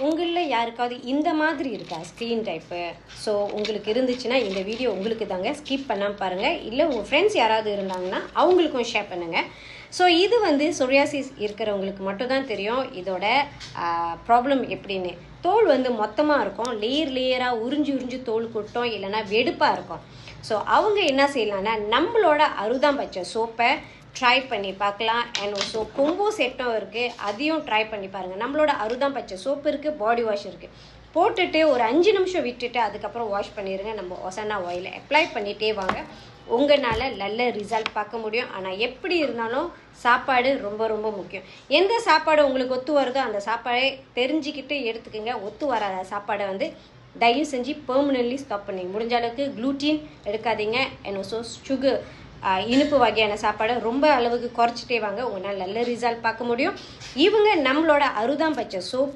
உங்களில் யாருக்காவது இந்த மாதிரி இருக்கா ஸ்க்ரீன் டைப்பு? ஸோ உங்களுக்கு இருந்துச்சுன்னா இந்த வீடியோ உங்களுக்கு தாங்க, ஸ்கிப் பண்ணாமல் பாருங்கள். இல்லை உங்கள் ஃப்ரெண்ட்ஸ் யாராவது இருந்தாங்கன்னா அவங்களுக்கும் ஷேர் பண்ணுங்கள். ஸோ இது வந்து சொரியாசிஸ் இருக்கிறவங்களுக்கு மட்டும் தான் தெரியும் இதோட ப்ராப்ளம் எப்படின்னு. தோல் வந்து மொத்தமாக இருக்கும், லேயராக உறிஞ்சு தோல் கொட்டும், இல்லைன்னா வெடுப்பாக இருக்கும். ஸோ அவங்க என்ன செய்யலான்னா நம்மளோட அறுதாம்பச்சை சோப்பை ட்ரை பண்ணி பார்க்கலாம். அண்ட் ஸோ கொம்போ செட்டும் இருக்குது, அதையும் ட்ரை பண்ணி பாருங்கள். நம்மளோட அறுதாம்பச்சை சோப்பு இருக்குது, பாடி வாஷ் இருக்குது. போட்டுட்டு ஒரு 5 நிமிஷம் விட்டுட்டு அதுக்கப்புறம் வாஷ் பண்ணிடுங்க. நம்ம ஒசனா ஆயிலை அப்ளை பண்ணிகிட்டே வாங்க, உங்களால் நல்ல ரிசல்ட் பார்க்க முடியும். ஆனால் எப்படி இருந்தாலும் சாப்பாடு ரொம்ப ரொம்ப முக்கியம். எந்த சாப்பாடு உங்களுக்கு ஒத்து வருதோ அந்த சாப்பாடை தெரிஞ்சுக்கிட்டு எடுத்துக்கோங்க. ஒத்து வராத சாப்பாடை வந்து தயவு செஞ்சு பெர்மனன்ட்லி ஸ்டாப் பண்ணிங்க. முடிஞ்ச அளவுக்கு க்ளூட்டின் எடுக்காதீங்க. அண்ட் ஆல்சோ சுகர், இனிப்பு வகையான சாப்பாடை ரொம்ப அளவுக்கு குறைச்சிட்டே வாங்க, உங்களால் நல்ல ரிசல்ட் பார்க்க முடியும். இவங்க நம்மளோட அறுதாம்பச்சை சோப்பு